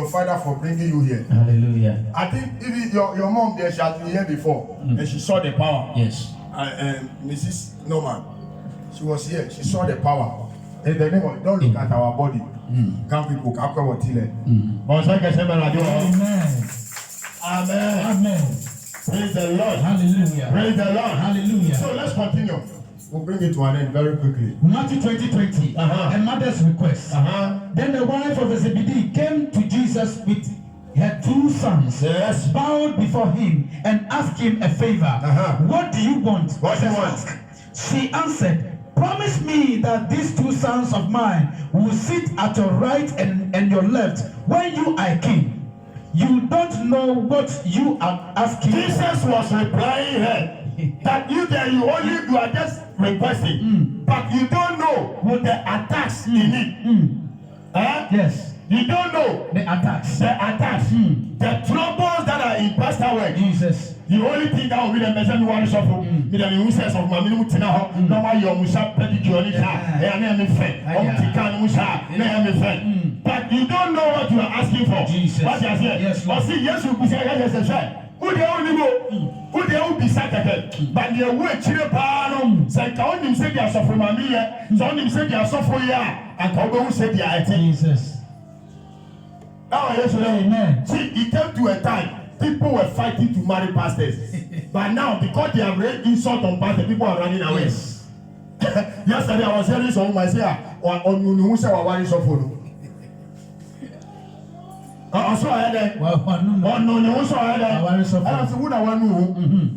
your father for bringing you here. Hallelujah. I think even your mom there, she has been here before, and she saw the power. Yes. And Mrs. Norman, she was here. She saw the power. In the name of, don't look at our body. Come people, come what you Amen. Amen. Amen. Praise the Lord. Hallelujah. Praise the Lord. Hallelujah. So let's continue. We'll bring it to an end very quickly. Matthew 20:20. A mother's request. Then the wife of Zebedee came to Jesus with her 2 sons. Yes. Bowed before him and asked him a favor. What do you want? What do you want? She answered, promise me that these 2 sons of mine will sit at your right and your left when you are king. You don't know what you are asking. Jesus was replying her that you are just requesting, but you don't know what the attacks in it. Yes. You don't know The attacks. the troubles that are in pastor work. Jesus. The only thing that will be the message one shuffle, the uses of my minimum tina, no my young musha pedicure, and friend. But you don't know what you are asking for. Jesus. What you are saying? Yes, Or see, yes, you say, yes, who they only go, who they will be sacked, but they will chile panum, say, count him say they are suffering, so him say they are suffering, and Kobo said they are Jesus. Oh, yes, Amen. See, it came to a time. People were fighting to marry pastors. But now, because they have raised insult on pastors, people are running away. Yes. Yesterday, I was hearing someone myself on Nunusa or Wari Sofolo. Also, I had that. On Nunusa, I had that. And I said, what I want to know.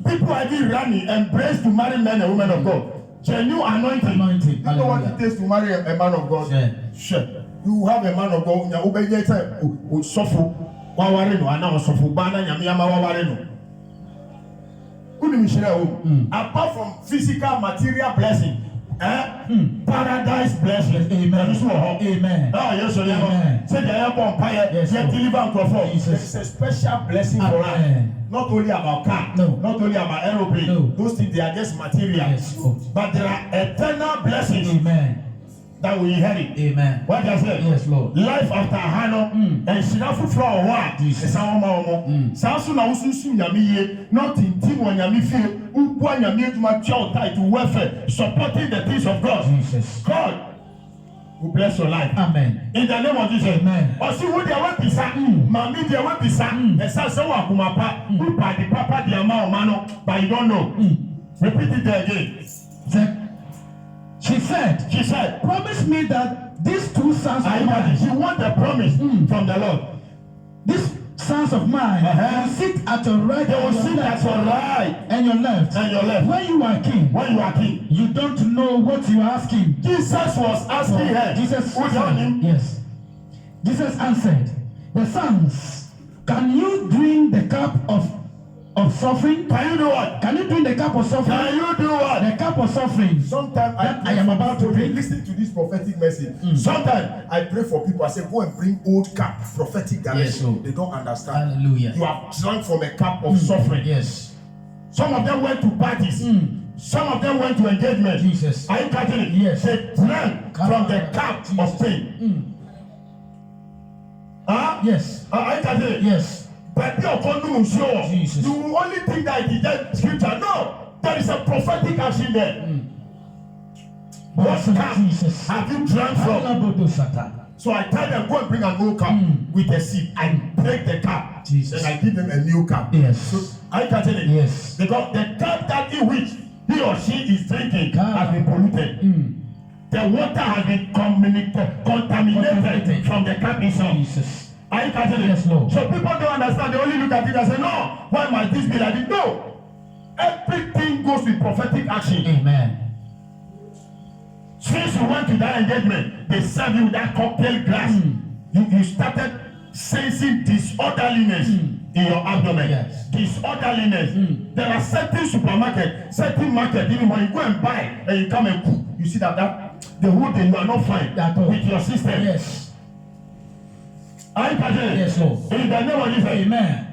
People are being running, embrace to marry men and women of God. Genuine anointing. You know what it takes to marry a man of God? Sure. You have a man of God, you obey your time, who suffer. Wawareno, and now suffer Bana Yamiyama Wawareno. Apart from physical material blessing, paradise blessing. Amen. Oh, yes, amen. Say the airborne fire, yes, deliver and it's a special blessing for us. Not only about car, not only about aeroplane. Those things, they are just material. Yes, but there are eternal blessings. Amen. That we inherit. Amen. What does it? Yes, Lord. Life after Hannah and Shinafu for a while. Jesus. Sasu na ususu nyamiye, not in team when yamifi, upwa nyamiye to my child tied to welfare, supporting the things of God. Jesus. God will bless your life. Amen. In the name of Jesus. Amen. Or see what they want to say. Mami they want to say. And Sasu wakumapa, upa the papa the amount mano, but you don't know. Repeat it again. She said, promise me that these 2 sons of mine. She want a promise from the Lord. These sons of mine will sit at your right. They will sit at your right and your left. When you are king. You don't know what you are asking. Jesus was asking her. Jesus answered, yes. Jesus answered, the sons, can you drink the cup of suffering? Can you do what? Can you drink the cup of suffering? Can you do what? The cup of suffering. Sometimes I am about to drink. Listen to this prophetic message. Sometimes I pray for people. I say, go and bring old cup, prophetic direction. Yes, they don't understand. Hallelujah. You have drunk from a cup of suffering. Yes. Some of them went to parties. Some of them went to engagement. Jesus. Are you catching it? Yes. They drank from the cup of pain. Yes. Are you catching it? Yes. But you Jesus. You will only think that it is that scripture. No, there is a prophetic action there. What cup have you drank from? So I tell them, go and bring an old cup with a seed. I break the cup. Jesus. And I give them a new cup. Yes. So I can tell it. Yes. Because the cup that in which he or she is drinking has been polluted. The water has been contaminated from the cup itself. Jesus. Are you catching it? Yes, Lord. So people don't understand. They only look at it and say, no, why might this be like this? No. Everything goes with prophetic action. Amen. Since you went to that engagement, they serve you that cocktail glass. You started sensing disorderliness in your abdomen. Yes. Disorderliness. There are certain supermarkets, certain markets, even when you go and buy and you come and cook, you see that the whole day you are not fine with your system. Yes. Are you catching it? Yes, Lord. In the name of Jesus. Amen.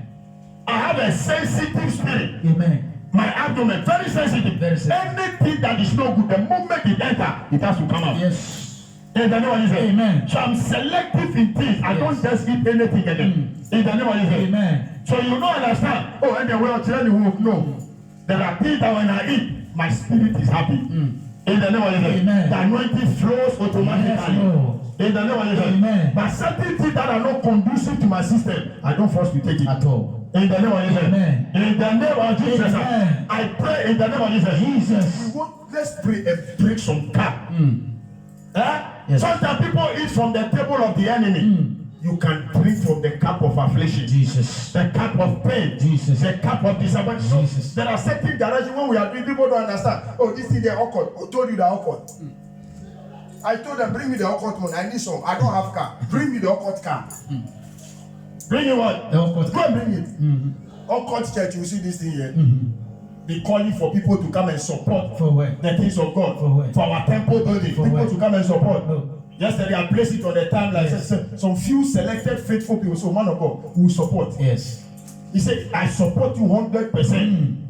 I have a sensitive spirit. Amen. My abdomen, very sensitive. Very sensitive. Anything that is not good, the moment it enters, it has to come out. Yes. In the name of Jesus. Amen. So I'm selective in things. I don't just eat anything again. In the name of Jesus. Amen. So you don't understand. Oh, and the way of telling you, no. There are things that when I eat, my spirit is happy. In the name of Jesus. Amen. The anointing flows automatically. Yes, in the name of Jesus. Amen. But certain things that are not conducive to my system, I don't force to take it at all. In the name of Jesus. Amen. In the name of Jesus. Amen. I pray in the name of Jesus. Jesus. Let's pray and break some cup. Yes. Sometimes people eat from the table of the enemy. You can drink from the cup of affliction. Jesus. The cup of pain. Jesus. The cup of disappointment. Jesus. There are certain directions when we are doing, people don't understand. Oh, this thing they awkward. Who told you they awkward? I told them, bring me the awkward one. I need some. I don't have car. Bring me the awkward car. Bring you what? The awkward. Go and bring it. Awkward church, you see this thing here. Be calling for people to come and support for where? The things of God. For our temple building. For people where? to come and support. No. Yesterday I placed it on the timeline. Yes. Some few selected faithful people, so man of God, who support. Yes. He said, I support you 100%.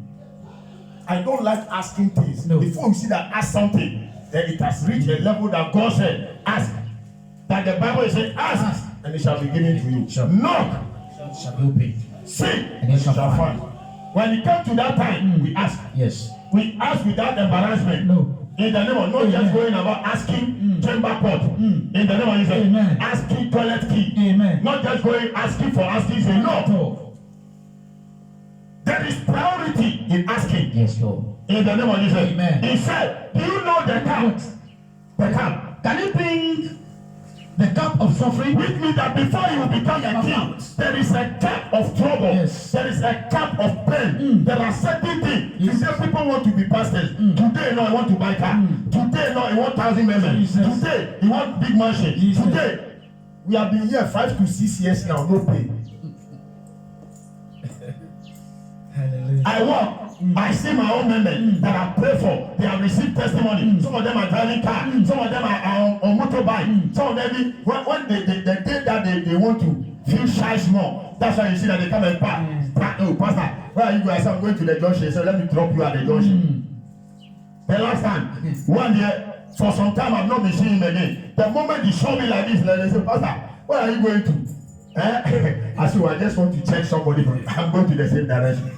I don't like asking things. No. Before you see that ask something, then it has reached a level that God said, ask. That the Bible is saying, ask, and it shall be given to you. Sure. Knock, shall be opened. Seek, and it shall find. When it comes to that time, we ask. Yes. We ask without embarrassment. No. In the name of not just going about asking chamber pot. In the name of Jesus. Amen. Asking toilet key. Amen. Not just going asking for asking. Say no. There is priority in asking. Yes, Lord. In the name of Jesus. Amen. He said, do you know the cup? The cup. Can you bring the cup of suffering with me, that before you become a king, there is a cup of trouble. Yes. There is a cup of pain. There are certain things. Yes. Today people want to be pastors. Today, no, I want to buy car. Today, no, I want 1,000 members. Today, you want big mansion. Today, we have been here 5 to 6 years now, no pay. Hallelujah. I walk. I see my own members that I pray for. They have received testimony. Some of them are driving car. Some of them are on motorbike. Some of them, when the day that they want to feel shy small, that's why you see that they come and park. Oh, pastor, where are you guys? I'm going to the junction. So let me drop you at the junction. The last time, one year, for some time, I've not been seeing him again. The moment he saw me like this, they say, pastor, where are you going to? I said, well, I just want to check somebody. I'm going to the same direction.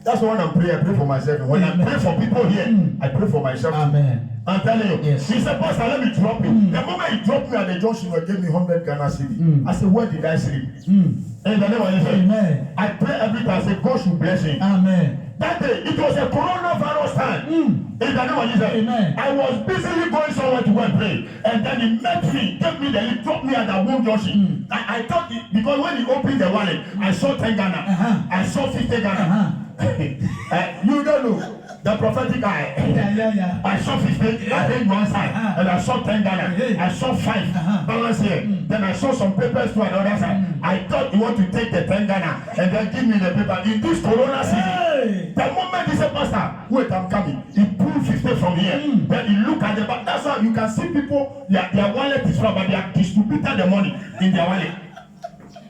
That's why when I pray for myself. When I pray for people here, I pray for myself. Amen. I'm telling you. Yes. He said, pastor, let me drop you. The moment he dropped me at the junction, he gave me 100 Ghana cedi. I said, where did I sleep? In the name of Jesus. Amen. I pray every time. I say, God should bless him. Amen. That day, it was a coronavirus time. In the name of Jesus. Amen. I was busily going somewhere to go and pray. And then he met me, gave me the lift, dropped me at that one junction. I thought, because when he opened the wallet, I saw 10 Ghana. I saw 50 Ghana. You don't know. The prophetic eye. Yeah. I saw 50, I think one side, and I saw 10 Ghana. I saw 5 balance here. Then I saw some papers to another side. I thought you want to take the 10 Ghana and then give me the paper. In this corona season, the moment he said, pastor, wait, I'm coming. He pulled 50 from here. Then he looked at the back. That's why you can see people, their wallet is full, but they have distributed the money in their wallet.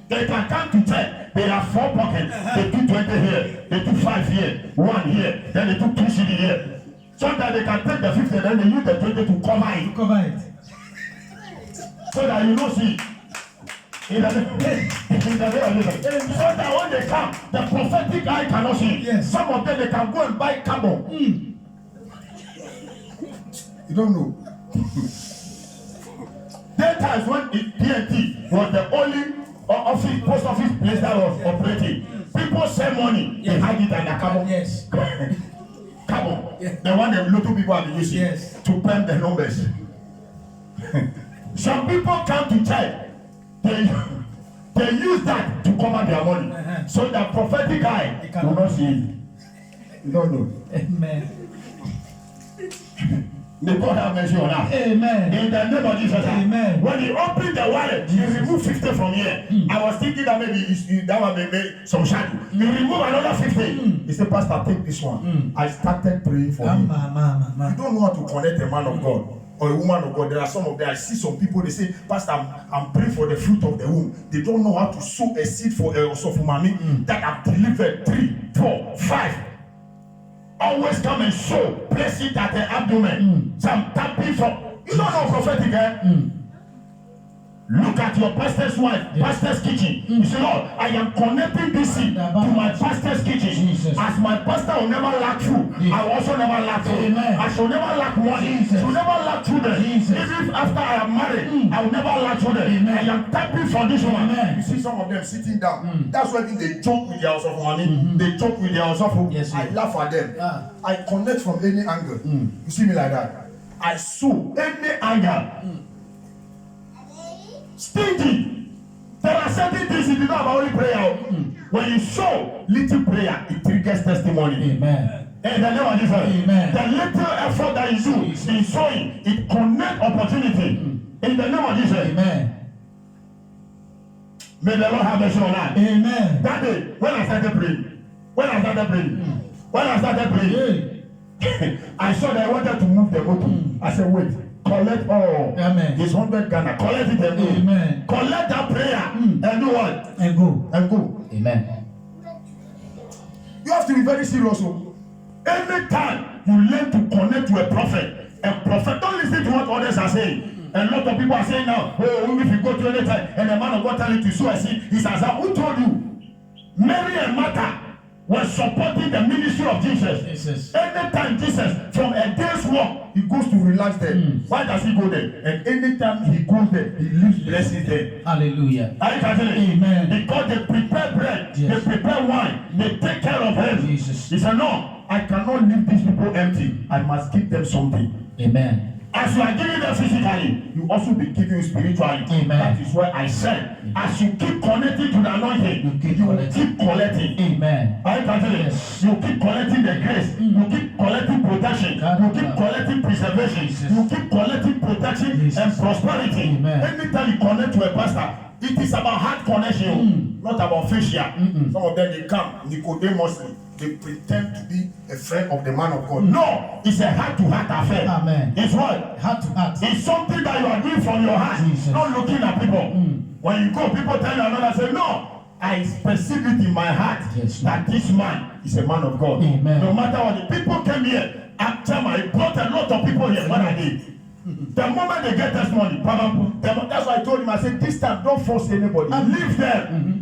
They can come to check. They have 4 pockets. They took 20 here. They took 5 here. 1 here. Then they took 2 CD here. Sometimes they can take the 50, then they use the 20 to cover it. So that you don't see. In the so that when they come, the prophetic eye cannot see. Yes. Some of them, they can go and buy carbon. You don't know. There are times when PNT was the only post office place that was operating. People send money, they hide it under carbon. Yes. Carbon. The one that little people have been using to pump the numbers. Some people come to church, they use that to cover their money. So the prophetic eye will not see it. You don't know. Amen. May God have mercy on us. Amen. In the name of Jesus. Amen. When he opened the wallet, he removed 50 from here. I was thinking that maybe that one may make some shadow. He removed another 50. He said, pastor, take this one. I started praying for him. You don't know how to connect a man of God or a woman of God. There are some of them. I see some people, they say, pastor, I'm praying for the fruit of the womb. They don't know how to sow a seed for mommy that have delivered 3, 4, 5. Always come and sow. Place it at the abdomen. Some tapping from. You don't know prophetic, eh? Look at your pastor's wife, pastor's kitchen. You say, Lord, I am connecting this seed to my pastor's kitchen. As my pastor will never lack food, I will also never lack food. I shall never lack money. I shall never lack children. Even if after I am married, I will never lack children. I am tapping for this woman. You see some of them sitting down. That's why they joke with their of money. They joke with their of yes, I laugh at them. I connect from any angle. You see me like that. I sow any angle. Stingy. There are certain things you do not about only prayer. When you show little prayer, it triggers testimony. Amen. In the name of Jesus. Amen. The little effort that you do in sowing, it connects opportunity. In the name of Jesus. Amen. May the Lord have mercy on us. Amen. That day, when I started praying, I saw that I wanted to move the motor. I said, wait. Collect all. Amen. It's 100 Ghana. Collect it and go. Amen. Collect that prayer and do what? And go. Amen. You have to be very serious. Anytime you learn to connect to a prophet, don't listen to what others are saying. A lot of people are saying now, oh, if you go to any time and the man of God tell you to sow a seed, he says, who told you? Mary and Martha were supporting the ministry of Jesus. Anytime Jesus, from a day's walk, he goes to relax there. Why does he go there? And anytime he goes there, he leaves blessings there. Hallelujah. Are you catching it? Amen. Because they prepare bread, they prepare wine, they take care of him. Jesus. He said, no, I cannot leave these people empty. I must give them something. Amen. As you are giving them physically, you also be giving spiritually. Amen. That is why I said, as you keep connecting to the anointing, you will keep collecting. Amen. Are you catching it? You keep collecting the grace. You keep collecting protection. You keep collecting preservation. You keep collecting protection and prosperity. Amen. Anytime you connect to a pastor, it is about heart connection, not about facial. Some of them, they come Nicodemously. They pretend to be a friend of the man of God. No, it's a heart-to-heart affair. Amen. It's what? Heart-to-heart. It's something that you are doing from your heart, not looking at people. When you go, people tell you another, say, no, I perceive it in my heart that this man is a man of God. Amen. No matter what, the people came here, after I brought a lot of people here. What I did? The moment they get testimony, that's why I told him, I said, this time, don't force anybody. Leave them.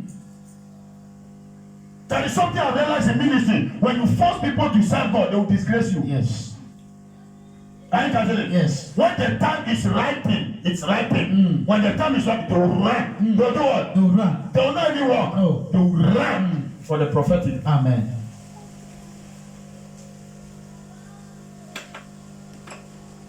There is something I realized in ministry. When you force people to serve God, they will disgrace you. Yes. Are you catching it? Yes. When the time is ripening, it's ripening. When the time is ripe, they will run. They will do what? They will run. They will not even walk. No. They will run for the prophetic. Amen.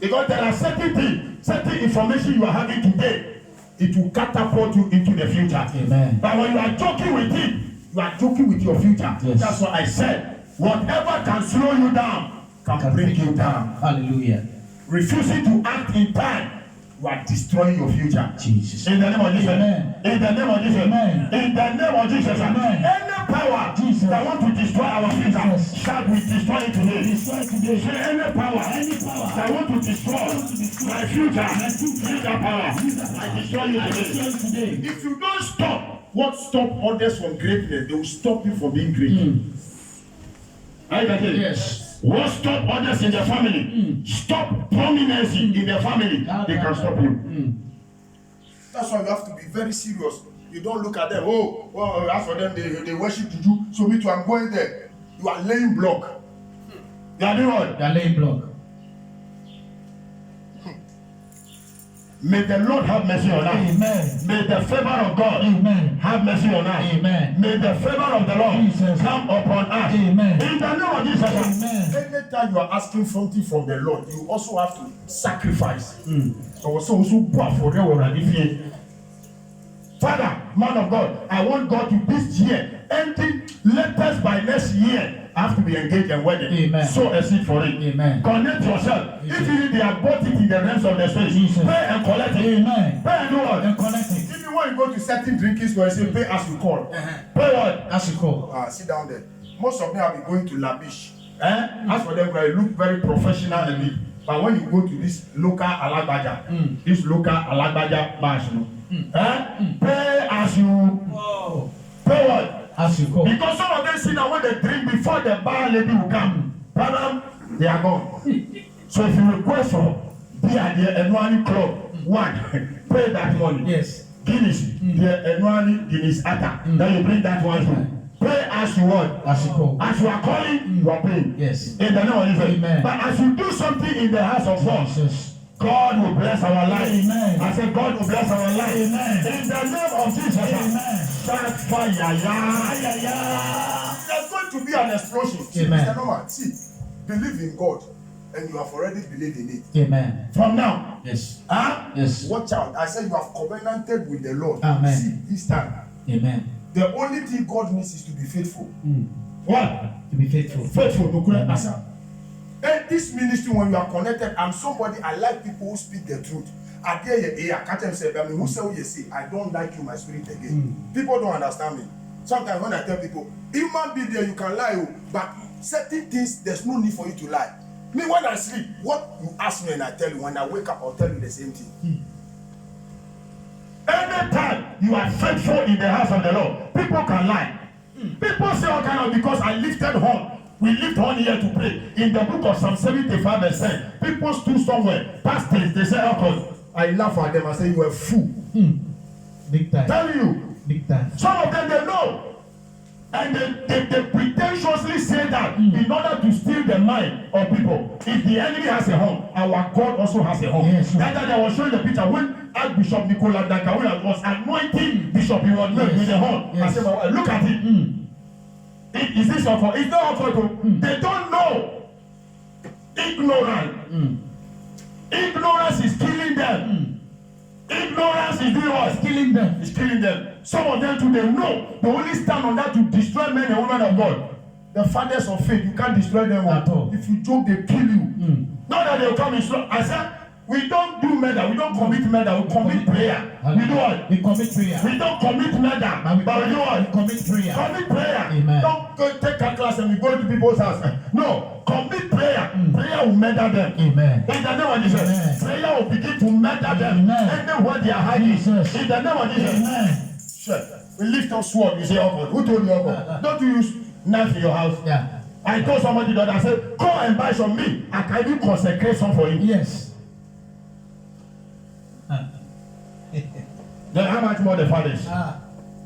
Because there are certain things, certain information you are having today, it will catapult you into the future. Amen. But when you are joking with it, you are joking with your future. Yes. That's what I said. Whatever can slow you down can bring you down. Hallelujah. Refusing to act in time, you are destroying your future. Jesus. In the name of Jesus. Amen. In the name of Jesus. Amen. In the name of Jesus. Amen. Any power that want to destroy our future, shall we destroy it today? Destroy today. Say any power that want to destroy my future, power, I destroy you today. If you don't stop, what stop others from greatness, they will stop you from being great. I get it. Yes. What stop others in their family? Stop prominence in their family. They can stop you. That's why you have to be very serious. You don't look at them. Oh, as for them, they worship Juju. So me too, I'm going there. You are laying block. You are doing what? You are laying block. May the Lord have mercy on us. Amen. May the favor of God have mercy on us. Amen. May the favor of the Lord come upon us. Amen. In the name of Jesus. Amen. Anytime you are asking something from the Lord, you also have to sacrifice. Father, man of God, I want God to this year, ending latest by next year. Have to be engaged and wedded. Amen. Sow a seed for it. Amen. Connect yourself. Amen. If you they have bought it in the realms of the spirit, pay and collect it. Amen. Pay and do what? And collect it. Even when you go to certain drinkings where you say pay as you call. Pay what? As you call. Sit down there. Most of them have been going to Labish. As for them, they look very professional and neat. But when you go to this local Alagbaja, this local Alagbaja bash, pay as you pay what? As you go. Because some of them see that when they drink before the bar lady will come, brother, they are gone. So if you request for be at the annual club. One, pay that money. Yes. Guinness, the annual Guinness Atta. Then you bring that one through. Pray as you want. As you call. As you are calling, you are paying. Yes. In the name of Jesus. Amen. But as you do something in the house of God, God will bless our life. Amen. I said God will bless our life. Amen. In the name of Jesus. Amen. Start fire. There's going to be an explosion. Amen. Mr. Norman, see, believe in God. And you have already believed in it. Amen. From now. Yes. Yes. Watch out. I said you have covenanted with the Lord. Amen. See, this time. Amen. The only thing God needs is to be faithful. What? To be faithful. Faithful. And this ministry, when you are connected, I'm somebody, I like people who speak the truth. I can't say, I mean, who say what you say, I don't like you, my spirit again. People don't understand me. Sometimes when I tell people, human being there, you can lie, but certain things, there's no need for you to lie. Me, when I sleep, what you ask me and I tell you, when I wake up, I'll tell you the same thing. Anytime you are faithful in the house of the Lord, people can lie. People say all kind of because I lifted horn. We lift horn here to pray. In the book of Psalm 75 verse 10, people stood somewhere, pastors, they say, oh, I laugh at them and say, you are a fool. Big time. Tell you. Big time. Some of them, they know. And they pretentiously say that in order to steal the mind of people. If the enemy has a horn, our God also has a horn. Yes, that I was showing the picture when Archbishop Nicola Dankawila was anointing Bishop Iwan with the horn. Yes. I said, well, look at it. Is this your fault? It's not your fault. They don't know. Ignorance. Ignorance is killing them. Ignorance is doing what? It's killing them. It's killing them. Some of them too, they know. They only stand on that to destroy men and women of God. The fathers of faith, you can't destroy them at all. If you joke, they kill you. Not that they'll come in strong. I said, we don't do murder. We don't commit murder. We commit prayer. We do what? We commit prayer. We don't commit murder. But we do what? We commit prayer. Commit prayer. Amen. Don't go take a class and we go to people's house. No. Commit prayer. Prayer will murder them. Amen. In the name of Jesus. Prayer will begin to murder them. Anywhere they are hiding. In the name of Jesus. Amen. Sure. We lift up sword. You say, oh, who told you, oh, don't you use knife in your house? Yeah. I told somebody that I said, come and buy some meat. I can even consecrate some for you. Yes. Then how much more the fathers?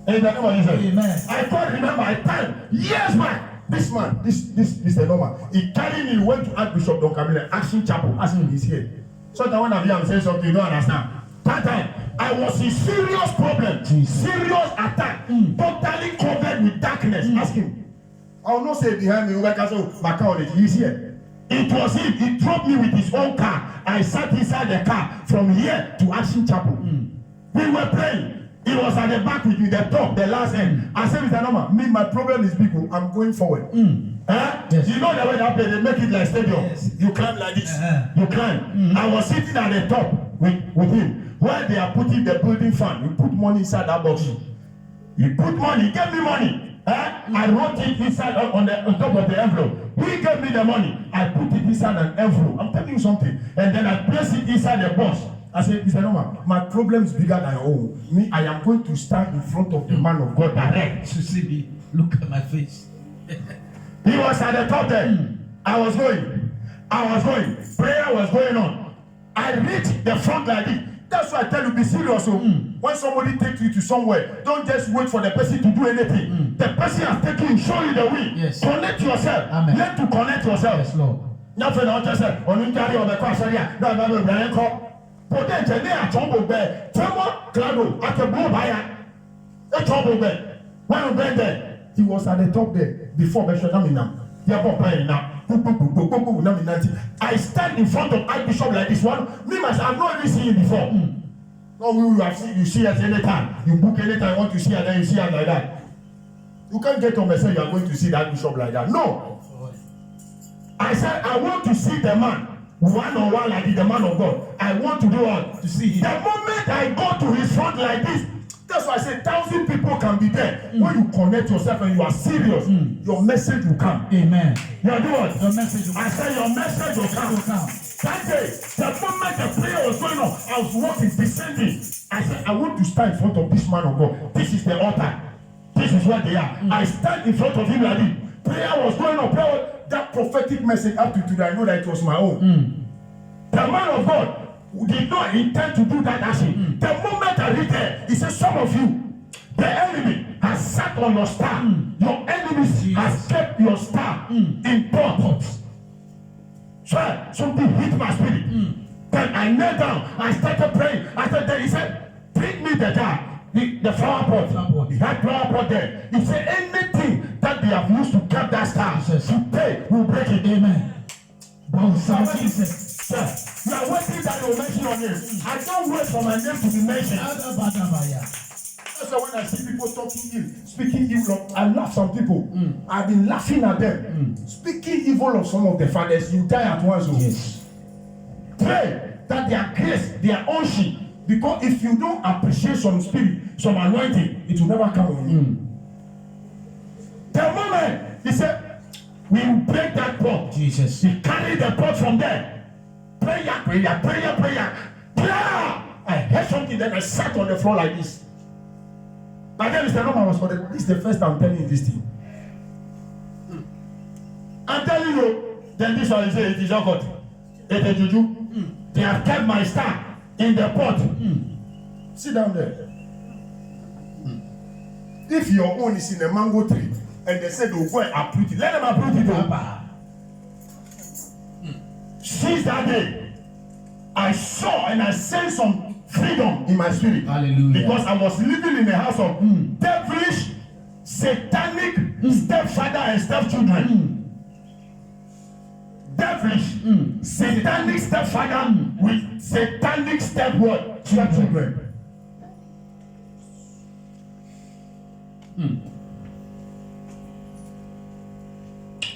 In the name of Jesus. Amen. I can't remember a time, years back. This man, this Mr. Norman, he carried me, went to Archbishop Don Camille, Action Chapel, asking him, he's here. So that when I'm saying something, you don't understand. That time, I was in serious problem, serious attack, totally covered with darkness. Ask him. I will not say behind me, my car, he's here. It was him. He dropped me with his own car. I sat inside the car from here to Action Chapel. We were praying. He was at the back with me, the top, the last end. I said, Mr. Norman, me, my problem is big. I'm going forward. Yes. You know the way that they make it like stadium. Yes. You climb like this. You climb. I was sitting at the top with him. Where they are putting the building fund. We put money inside that box. He put money. He gave me money. I wrote it inside on top of the envelope. He gave me the money. I put it inside an envelope. I'm telling you something. And then I placed it inside the box. I said, Mr. Norman, my problem is bigger than your own. Me, I am going to stand in front of the man of God direct. To see me, look at my face. He was at the top there. I was going. Prayer was going on. I reached the front like this. That's why I tell you, be serious. When somebody takes you to somewhere, don't just wait for the person to do anything. The person has taken you, show you the way. Yes. Connect yourself. Amen. Learn to connect yourself. Yes, Lord. Nothing else just said, on you carry on the cross area. No, potential they are trouble bear. Tremor, clado, at the blow by a trouble bear. When we went there, he was at the top there before Beshanamina. I stand in front of Archbishop like this one. Me myself, I've not even seen it before. No, you have seen, you see us anytime. You book anytime you want to see, and then you see us like that. You can't get on and say you are going to see that bishop like that. No. I said I want to see the man. One on one like the man of God. I want to do what? To see him. The moment I go to his front like this, that's why I say 1,000 people can be there. When you connect yourself and you are serious, your message will come. Amen. You do what? Your message will come. I said your message will come. That day, the moment the prayer was going on, I was walking, descending. I said, I want to stand in front of this man of God. This is the altar. This is what they are. I stand in front of him like this. Prayer was going on. Prayer was, that prophetic message up to today, I know that it was my own. The man of God, did not intend to do that action. The moment I read there, he said, some of you, the enemy has sat on your star. Your enemies has kept your star in pots. So something hit my spirit. Then I knelt down. I started praying. Then he said, bring me the jar, the flower pot. He had flower pot there. He said, anything that they have used to keep that star, today will break it. Amen. Jesus. You are waiting that they will mention your name. I don't wait for my name to be mentioned. That's why when I see people talking ill, speaking evil of, I laugh some people. I've been laughing at them. Speaking evil of some of the fathers, you die at once. Yes. Pray that their grace, their own shit. Because if you don't appreciate some spirit, some anointing, it will never come on you. The moment he said, we will break that pot. Jesus. He carried the pot from there. Prayer. I heard something, then I sat on the floor like this. But then Mr. Norman was for this is the first time I'm telling you this thing. I'm telling you, then this one is it is not God. It's a juju. They have kept my star in the pot. Sit down there. If your own is in a mango tree and they said they'll go and uproot it, let them uproot it. Since that day, I saw and I sensed some freedom in my spirit. Hallelujah. Because I was living in a house of devilish, satanic stepfather and stepchildren. Devilish, satanic stepfather with satanic stepchildren.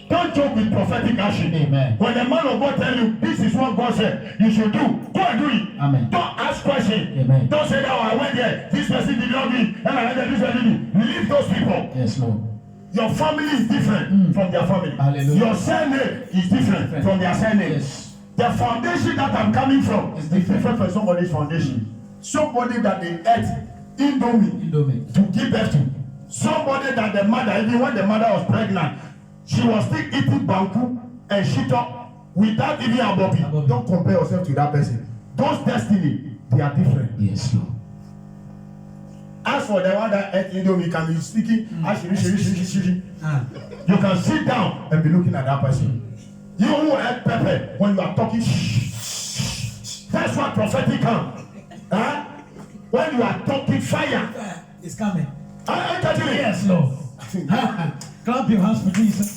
Don't joke with prophetic action. Amen. When the man of God tell you this is what God said you should do, go and do it. Amen. Don't ask questions. Amen. Don't say that I went there, this person did not do it, and I went there, this person did it. Leave those people. Yes, Lord. Your family is different from their family. Hallelujah. Your surname is different from their surname. Yes. The foundation that I'm coming from is different from somebody's foundation. Somebody that they ate Indomie to give birth to. Somebody that the mother, even when the mother was pregnant, she was still eating banku and shito without even a bobby. Don't compare yourself to that person. Those destiny, they are different. Yes, Lord. As for the one that ate Indomie, can be speaking, you can sit down and be looking at that person. You who ate pepper, when you are talking, that's what prophetic comes. When you are talking, fire is coming. I tell you, yes, Lord. Clap your hands for Jesus.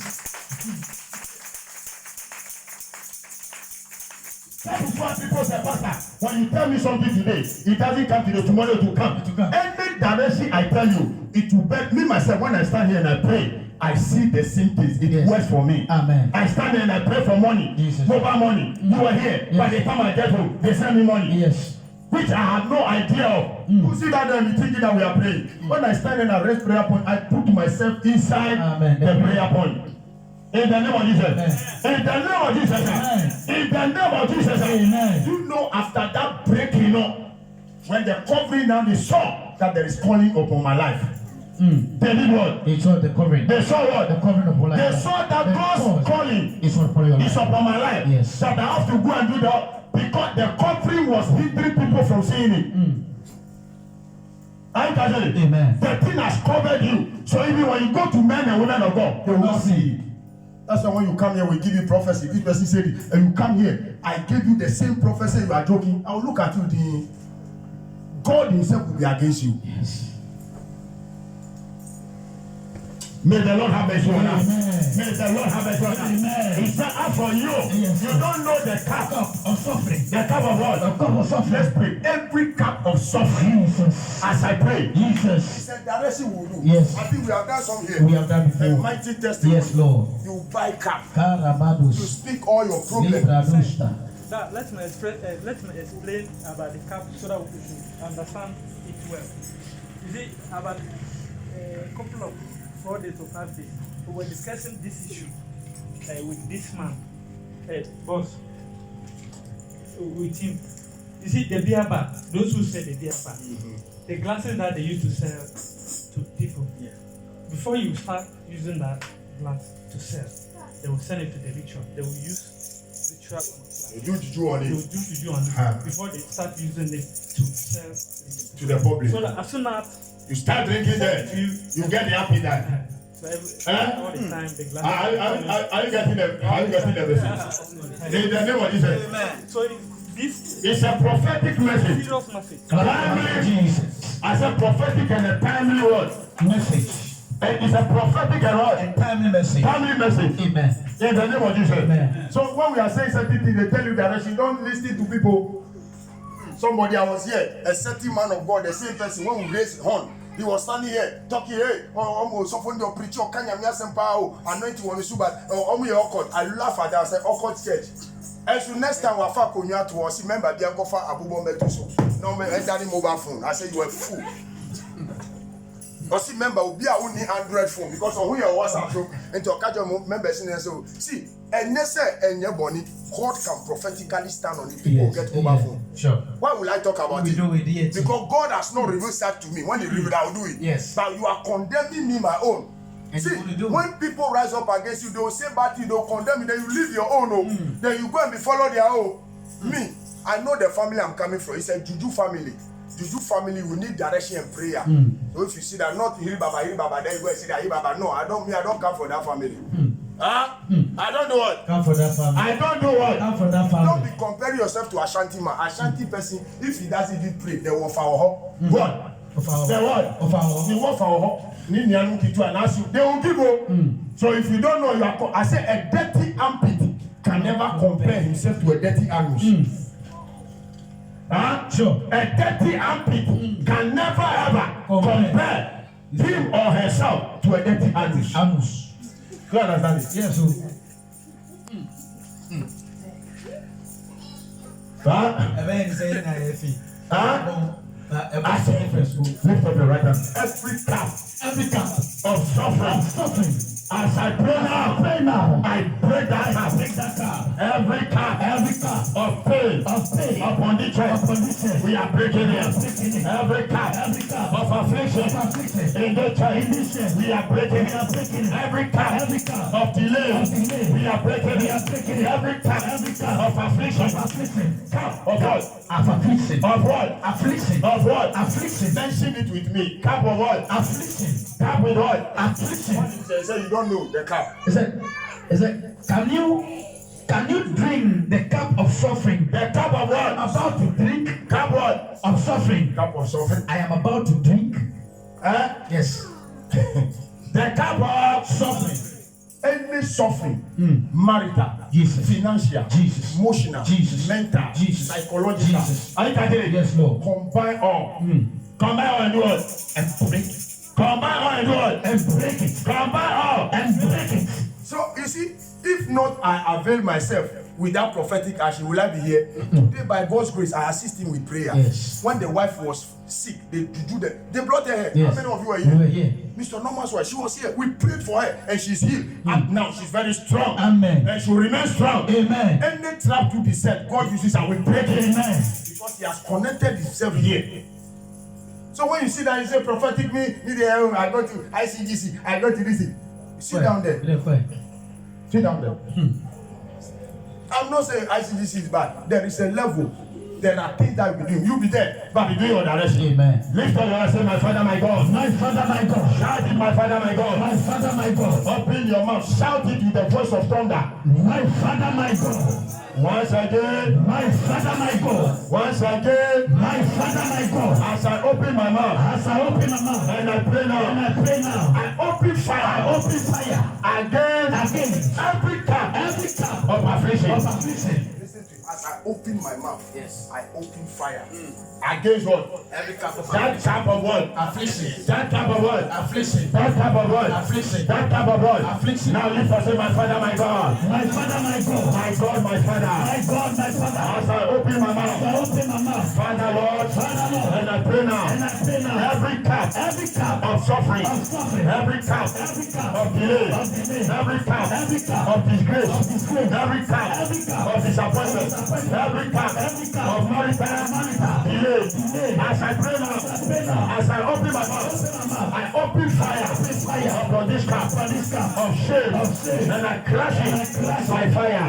That is what people say, Pastor. When you tell me something today, it doesn't come today, tomorrow it will come. Any direction I tell you, it will be me myself. When I stand here and I pray, I see the same things. It works for me. Amen. I stand here and I pray for money, mobile money. You are here. By the time I get home, they send me money. Yes. Which I have no idea of. You see that and be thinking that we are praying. When I stand in a rest prayer point, I put myself inside the prayer point. In the name of Jesus. In the name of Jesus. In the name of Jesus. Amen. You know, after that breaking up, when the covering now, they saw that there is calling upon my life. They did what? They saw the covering. They saw what? The covering of my life. They saw that God's calling is upon my life. Yes. That I have to go and do that. Because the covering was hindering people from seeing it. I can tell you. Amen. The thing has covered you. So even when you go to men and women of God, they will not see it. That's why when you come here, we give you prophecy. This person said it, and you come here, I give you the same prophecy. You are joking. I will look at you. God himself will be against you. Yes. May the Lord have mercy on us. May the Lord have mercy on us. He said, as for you, you don't know the cup of suffering. The cup of what? The cup of suffering. Let's pray. Every cup of suffering. Jesus. As I pray. Jesus. He said, direction will do. Yes. I think we have done some here. We have done before. A mighty testimony. Yes, Lord. You buy cup. To speak all your problems. Now, let me explain about the cup so that we should understand it well. You see, about a couple of 4 days or 5 days, we were discussing this issue with this man, boss, with him. You see, the beer bar, those who sell the beer bar, the glasses that they used to sell to people, before you start using that glass to sell, they will send it to the ritual. They will use ritual on the glass. They do juju on They will it do juju on it before they start using it to sell. to the public. So that as soon as You start drinking there, you get the happy that. so all the time the glass. Are you getting the message? In the name of Jesus. So this It's a prophetic message. serious message. Timely, Jesus. I said prophetic and a timely word. Message. And it's a prophetic and what? And timely message. Timely message. Amen. In the name of Jesus. Amen. So when we are saying certain things, they tell you direction. Don't listen to people. Somebody, I was here, a certain man of God, the same person, when we raised horn, he was standing here talking, hey, someone your preacher, can you anointing one subat, I laugh at that. I said, Occult church. And so next time we are far to us, remember, they are going for Abubo Metuso. No, I had mobile phone. I said, you are a fool. Because remember, we are only Android phone because of who you was so into catch your members in so see, and necessary and your body, God can prophetically stand on it. People get mobile phone. Sure. Why will I talk about it? Do it Because God has not revealed that to me. When He revealed, I will do it. Yes. But you are condemning me my own. And See, when people rise up against you, they will say bad things, they will condemn you, then you leave your own. Then you go and be follow their own. Me, I know the family I'm coming from. It's a Juju family. Juju family will need direction and prayer. So if you see that not Hiri Baba, then you go and see that Hiri Baba. No, I don't come from that family. I don't do what? Come for that family. I don't do what? Come for that family. Don't be comparing yourself to Ashanti man. Ashanti person, if he doesn't even pray, they will follow her. What? The what? The what for her? They will give you. So if you don't know, you are. I say a dirty armpit can never compare himself to a dirty anus. Sure. A dirty armpit can never ever compare him or herself to a dirty anus. You understand it? Yes. I say, lift up your right hand. Every cup of suffering. As I pray now, I break that cup. Every cup of pain upon the church, we are breaking it. Every cup of affliction in the church, we are breaking it. Every cup of delay, we are breaking it. Every cup of affliction, cup of what? Affliction. Of what? Affliction. Of what? Affliction. Mention it with me. Cup of what? Affliction. Cup with what? Affliction. Say you don't know the cup. Is it? Can you drink the cup of suffering? The cup of what? I am about to drink. Cup what? Of suffering. Cup of suffering. I am about to drink. Yes. The cup of suffering. Any suffering, marital, Jesus, financial, Jesus, emotional, Jesus, mental, Jesus, psychological. Jesus. Are you getting it? Yes, Lord. Combine all. Combine all and do what? And break it. Combine all and do what? And break it. Combine all And break it. So you see, if not I avail myself with that prophetic action, will I be here? Today, by God's grace, I assist him with prayer. Yes. When the wife was sick, they brought her here. Yes. How many of you were here? We were here. Mr. Norman's wife, she was here. We prayed for her and she's healed. And now she's very strong. Amen. And she will remain strong. Amen. Any trap to be set, God uses her. We break it. Amen. Because he has connected himself here. So when you see that, you say prophetic I go to ICGC, I go to this. Sit down there. Sit down there. I'm not saying ICGC is bad. There is a level. There are things that we do. You be there, but be doing your direction. Amen. Lift up your hands, say, my Father, my God. My Father, my God. Shout it, my Father, my God. My Father, my God. Open your mouth. Shout it with the voice of thunder. My Father, my God. Once again. My Father, my God. Once again. My Father, my God. As I open my mouth. As I open my mouth. And I pray now. And I pray now. I open fire. I open fire. Again. Every cup. Of affliction. Listen to it. As I open my mouth. Yes. I open fire. Against what? Every cup of that cup of what? Affliction. That cup of what? Affliction. That cup of what? Affliction. That cup of what? Affliction. Now lift us, say, my Father, my God. My Father, my God. My God, my Father. My God, my Father. As I open my mouth. I open my mouth. Father, Lord. Father, Lord. And I pray now. And I pray now. Every cup of suffering. Every cup of delay. Every cup of disgrace. Every cup of disappointment. Every cup of marital delay. As I pray now, as I open my mouth, I open fire upon this cup of shame, and I crush it by fire.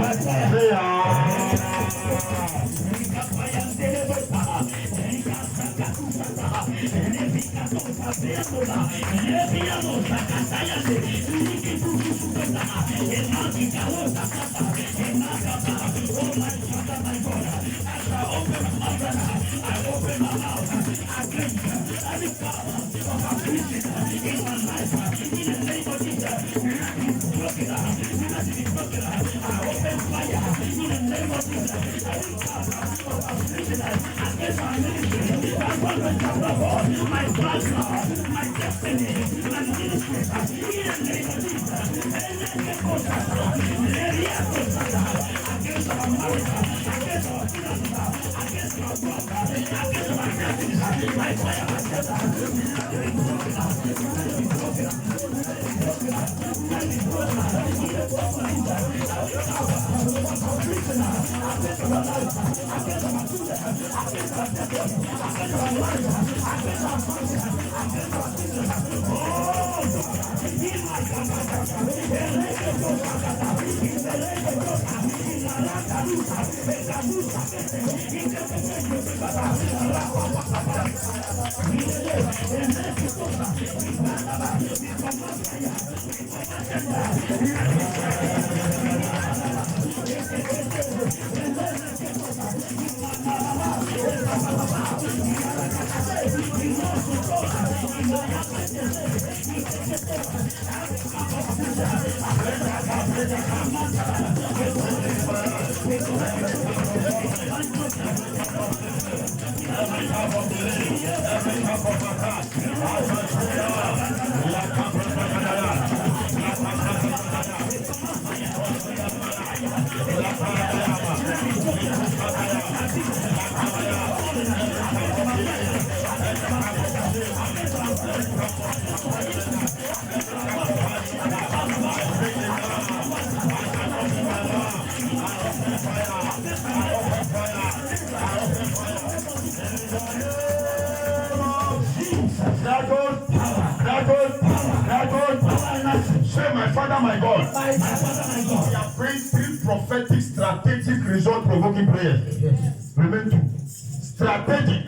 Say, my Father, my God. We are praying 3 prophetic, strategic, result-provoking prayers. Yes. Remain 2. Strategic,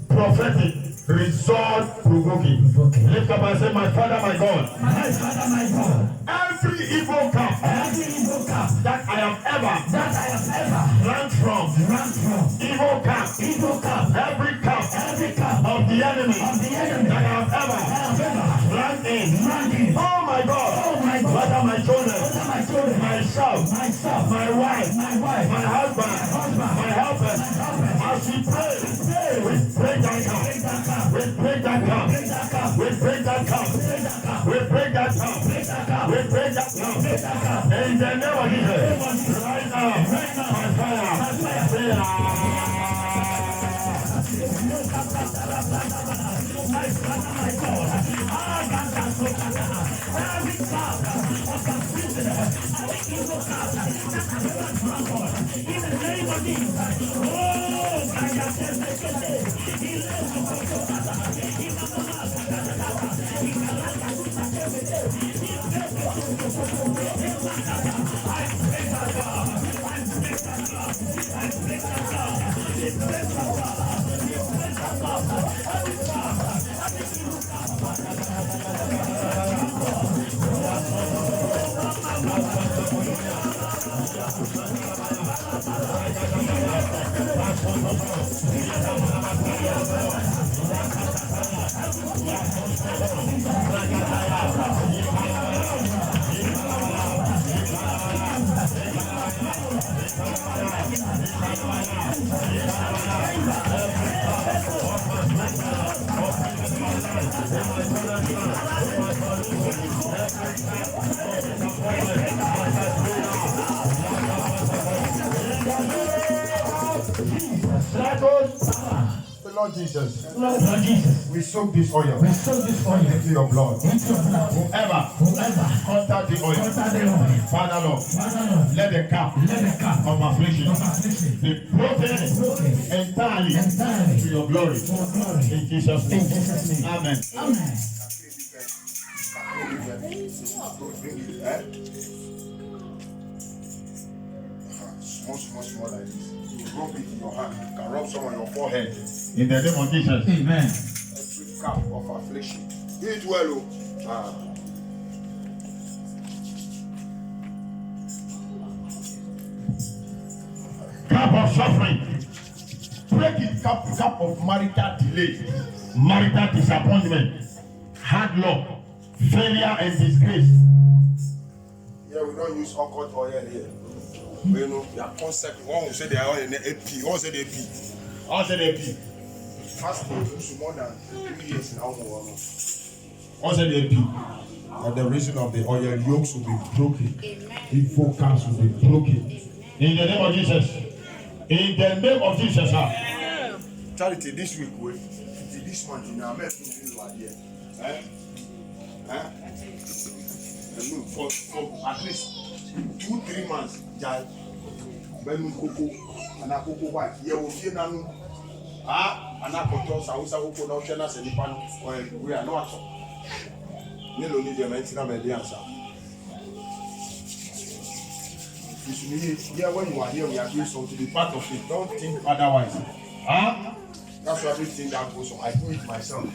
prophetic, result-provoking. Lift up and say, my Father, my God. My Father, my God. Every evil camp that I have ever run from, evil camp, every camp of the enemy that I have ever run in. Oh my God, whether my children, myself, my wife, my husband, my helper, as we pray, we break that camp, we break that camp, we break that camp, we break that camp, we break that camp. In the name of Jesus, right now, my fire, Lord Jesus, we soak this oil into your blood. Whoever contact the oil, Father Lord, let the cup of affliction be broken entirely to your glory. In Jesus' name. Amen. small like this. You rub it in your hand. You can rub some on your forehead. In the name of Jesus. Amen. Every cap of affliction. Do it well, oh. Cap of suffering. Break it. Cap of marital delay, marital disappointment, hard luck, failure and disgrace. Yeah, we don't use occult oil here. You know, your concept. One will say they are oil in the AP. One say the AP. One say the AP. Fasting is more than 3 years now. One say the AP. For the reason of the oil, yokes will be broken. Evil camps will be broken. In the name of Jesus. In the name of Jesus. Charity, this week, this month, you know, I'm here. For at least 2-3 months, Jai, Benu Coco, and a Coco White, Yewu, and a Cotos, Hausa, Coco, no Chenas, and Nipan, we are not. Nilo need the Mentina Medianza. You should hear when you are here, we are doing something to be part of it. Don't think otherwise. That's everything that goes on. I do it myself.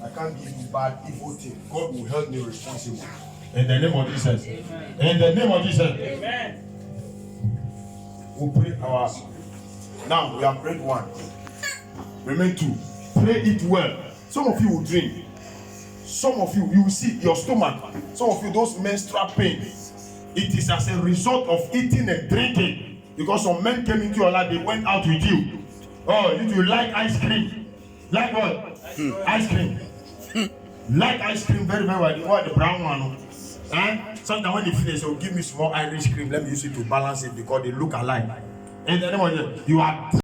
I can't give you bad, evil thing. God will help me responsible. In the name of Jesus. Amen. In the name of Jesus. Amen. We'll pray our. Now we have prayed 1. Remain 2. Pray it well. Some of you will drink. Some of you will see your stomach. Some of you, those menstrual pain. It is as a result of eating and drinking. Because some men came into your life, they went out with you. Oh, if you like ice cream. Like what? Ice cream. Like ice cream very, very well. You want the brown one. And sometimes when they finish, they'll give me small Irish cream. Let me use it to balance it because they look alike. And then you are